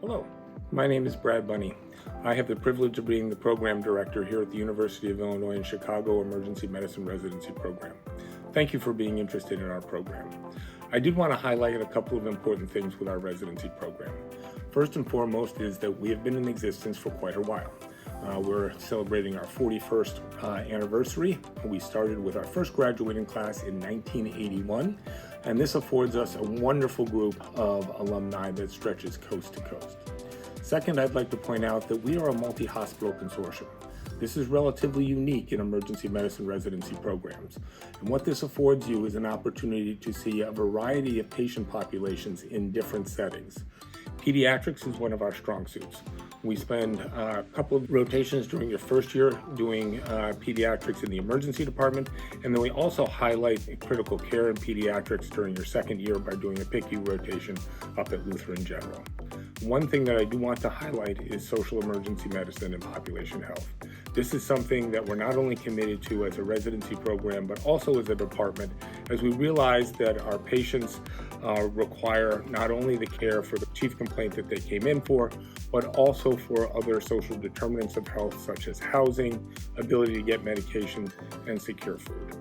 Hello, my name is Brad Bunny. I have the privilege of being the program director here at the University of Illinois in Chicago Emergency Medicine Residency Program. Thank you for being interested in our program. I did want to highlight a couple of important things with our residency program. First and foremost is that we have been in existence for quite a while. We're celebrating our 41st anniversary. We started with our first graduating class in 1981, and this affords us a wonderful group of alumni that stretches coast to coast. Second, I'd like to point out that we are a multi-hospital consortium. This is relatively unique in emergency medicine residency programs. And what this affords you is an opportunity to see a variety of patient populations in different settings. Pediatrics is one of our strong suits. We spend a couple of rotations during your first year doing pediatrics in the emergency department, and then we also highlight critical care and pediatrics during your second year by doing a PICU rotation up at Lutheran General. One thing that I do want to highlight is social emergency medicine and population health. This is something that we're not only committed to as a residency program, but also as a department, as we realize that our patients require not only the care for the chief complaint that they came in for, but also for other social determinants of health, such as housing, ability to get medication, and secure food.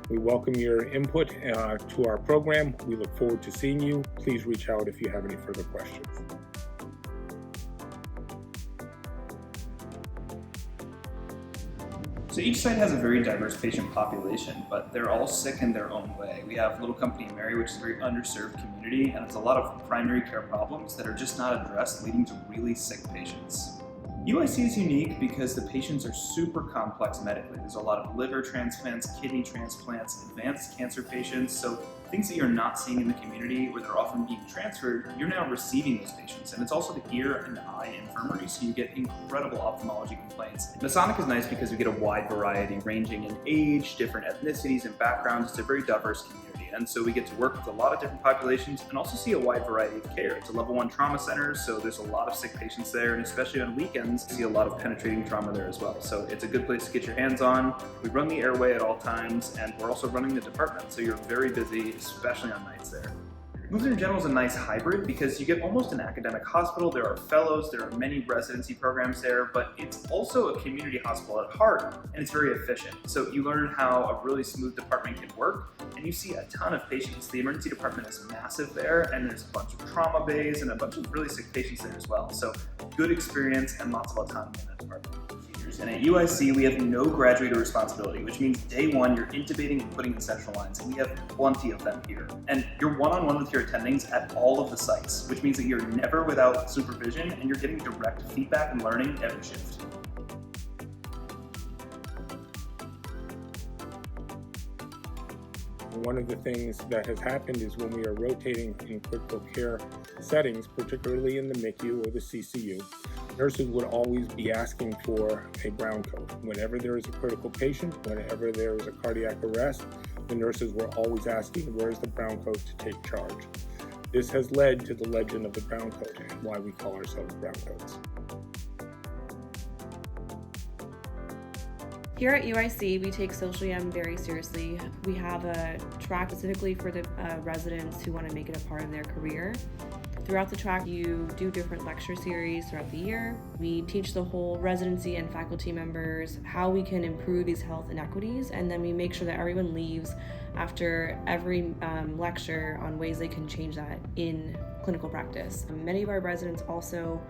We welcome your input to our program. We look forward to seeing you. Please reach out if you have any further questions. So each site has a very diverse patient population, but they're all sick in their own way. We have Little Company Mary, which is a very underserved community, and it's a lot of primary care problems that are just not addressed, leading to really sick patients. UIC is unique because the patients are super complex medically. There's a lot of liver transplants, kidney transplants, advanced cancer patients, so things that you're not seeing in the community where they're often being transferred, you're now receiving those patients. And it's also the ear and the eye infirmary, so you get incredible ophthalmology complaints. Masonic is nice because we get a wide variety ranging in age, different ethnicities and backgrounds. It's a very diverse community. And so we get to work with a lot of different populations and also see a wide variety of care. It's a level 1 trauma center, so there's a lot of sick patients there, and especially on weekends, see a lot of penetrating trauma there as well. So it's a good place to get your hands on. We run the airway at all times, and we're also running the department, so you're very busy, especially on nights there. Lutheran General is a nice hybrid because you get almost an academic hospital. There are fellows, there are many residency programs there, but it's also a community hospital at heart, and it's very efficient. So you learn how a really smooth department can work, and you see a ton of patients. The emergency department is massive there, and there's a bunch of trauma bays and a bunch of really sick patients there as well. So good experience and lots of autonomy in that department. And at UIC, we have no graduator responsibility, which means day one, you're intubating and putting in central lines, and we have plenty of them here. And you're one-on-one with your attendings at all of the sites, which means that you're never without supervision, and you're getting direct feedback and learning every shift. One of the things that has happened is when we are rotating in critical care settings, particularly in the MICU or the CCU, nurses would always be asking for a brown coat. Whenever there is a critical patient, whenever there is a cardiac arrest, the nurses were always asking, where's the brown coat to take charge? This has led to the legend of the brown coat, and why we call ourselves brown coats. Here at UIC, we take social EM very seriously. We have a track specifically for the residents who want to make it a part of their career. Throughout the track, you do different lecture series throughout the year. We teach the whole residency and faculty members how we can improve these health inequities, and then we make sure that everyone leaves after every lecture on ways they can change that in clinical practice. Many of our residents also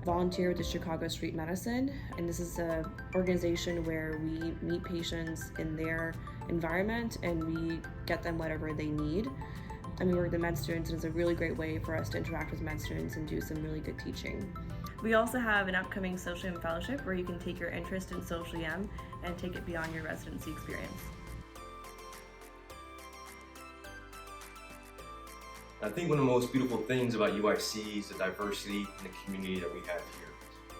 volunteer with the Chicago Street Medicine, and this is an organization where we meet patients in their environment and we get them whatever they need. And we work with the med students, and it's a really great way for us to interact with med students and do some really good teaching. We also have an upcoming Social EM Fellowship where you can take your interest in Social EM and take it beyond your residency experience. I think one of the most beautiful things about UIC is the diversity and the community that we have here.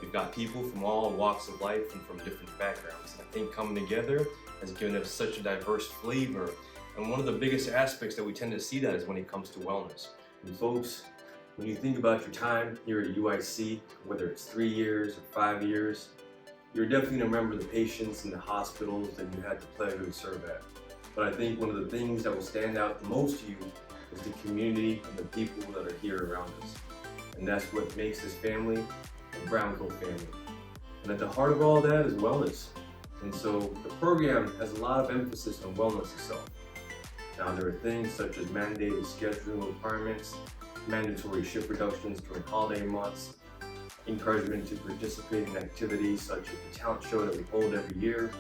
We've got people from all walks of life and from different backgrounds. And I think coming together has given us such a diverse flavor. And one of the biggest aspects that we tend to see that is when it comes to wellness. And folks, when you think about your time here at UIC, whether it's 3 years or 5 years, you're definitely going to remember the patients and the hospitals that you had the pleasure to serve at. But I think one of the things that will stand out the most to you is the community and the people that are here around us. And that's what makes this family a brown coat family. And at the heart of all that is wellness. And so the program has a lot of emphasis on wellness itself. Now there are things such as mandated scheduling requirements, mandatory shift reductions during holiday months, encouragement to participate in activities such as the talent show that we hold every year,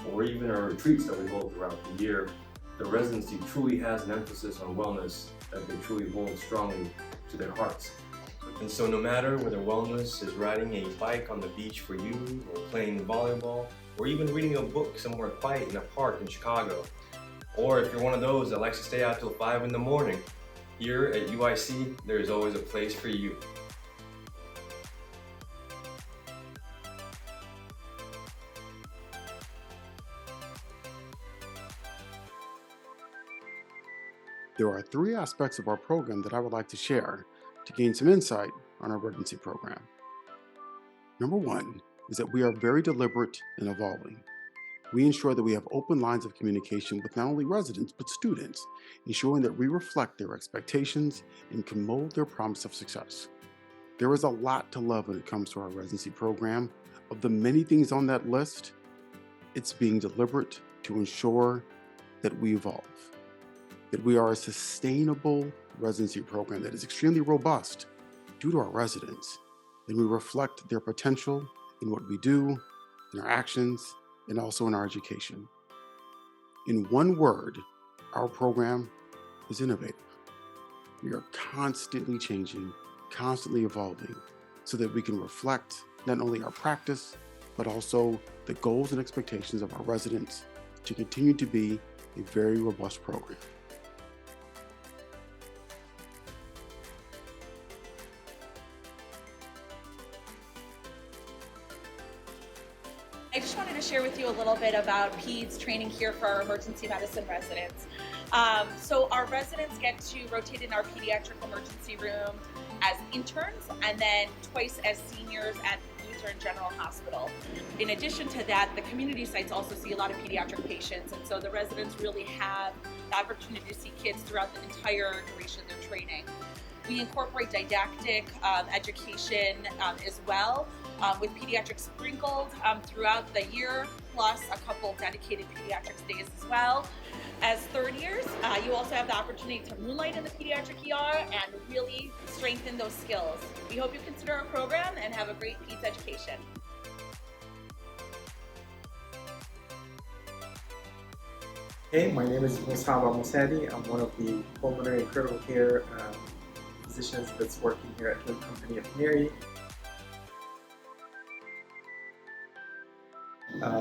or even our retreats that we hold throughout the year. The residency truly has an emphasis on wellness that they truly hold strongly to their hearts. And so no matter whether wellness is riding a bike on the beach for you, or playing volleyball, or even reading a book somewhere quiet in a park in Chicago, or if you're one of those that likes to stay out till 5 in the morning, here at UIC, there is always a place for you. There are 3 aspects of our program that I would like to share to gain some insight on our residency program. Number 1 is that we are very deliberate in evolving. We ensure that we have open lines of communication with not only residents, but students, ensuring that we reflect their expectations and can mold their promise of success. There is a lot to love when it comes to our residency program. Of the many things on that list, it's being deliberate to ensure that we evolve, that we are a sustainable residency program that is extremely robust due to our residents, and we reflect their potential in what we do, in our actions, and also in our education. In one word, our program is innovative. We are constantly changing, constantly evolving, so that we can reflect not only our practice, but also the goals and expectations of our residents to continue to be a very robust program. I just wanted to share with you a little bit about PEDS training here for our emergency medicine residents. So our residents get to rotate in our pediatric emergency room as interns and then twice as seniors at Lutheran General Hospital. In addition to that, the community sites also see a lot of pediatric patients, and so the residents really have the opportunity to see kids throughout the entire duration of their training. We incorporate didactic education as well, with pediatrics sprinkled throughout the year, plus a couple dedicated pediatrics days as well. As third years, you also have the opportunity to moonlight in the pediatric ER and really strengthen those skills. We hope you consider our program and have a great PEDS education. Hey, my name is Musab Al-Musadi. I'm one of the pulmonary and critical care physicians that's working here at the Company of Mary.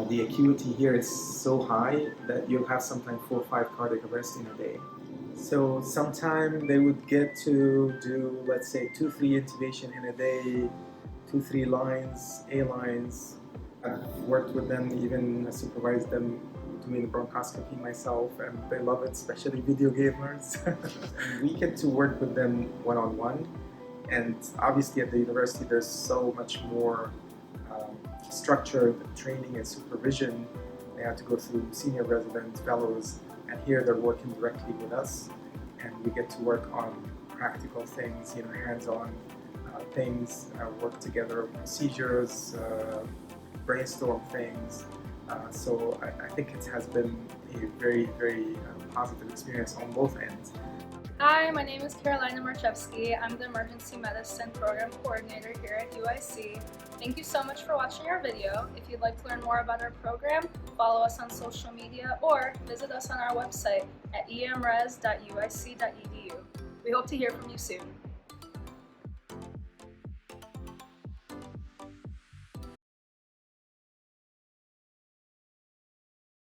The acuity here is so high that you'll have sometimes 4 or 5 cardiac arrests in a day. So sometime they would get to do, let's say, 2-3 intubation in a day, 2-3 lines, A lines. I've worked with them, even supervised them doing the bronchoscopy myself, and they love it, especially video gamers. We get to work with them one-on-one, and obviously at the university there's so much more structured training and supervision. They have to go through senior residents, fellows, and here they're working directly with us, and we get to work on practical things, hands-on things, work together, procedures, brainstorm things. So I think it has been a very, very positive experience on both ends. Hi, my name is Carolina Marchevsky. I'm the Emergency Medicine Program Coordinator here at UIC. Thank you so much for watching our video. If you'd like to learn more about our program, follow us on social media or visit us on our website at emres.uic.edu. We hope to hear from you soon.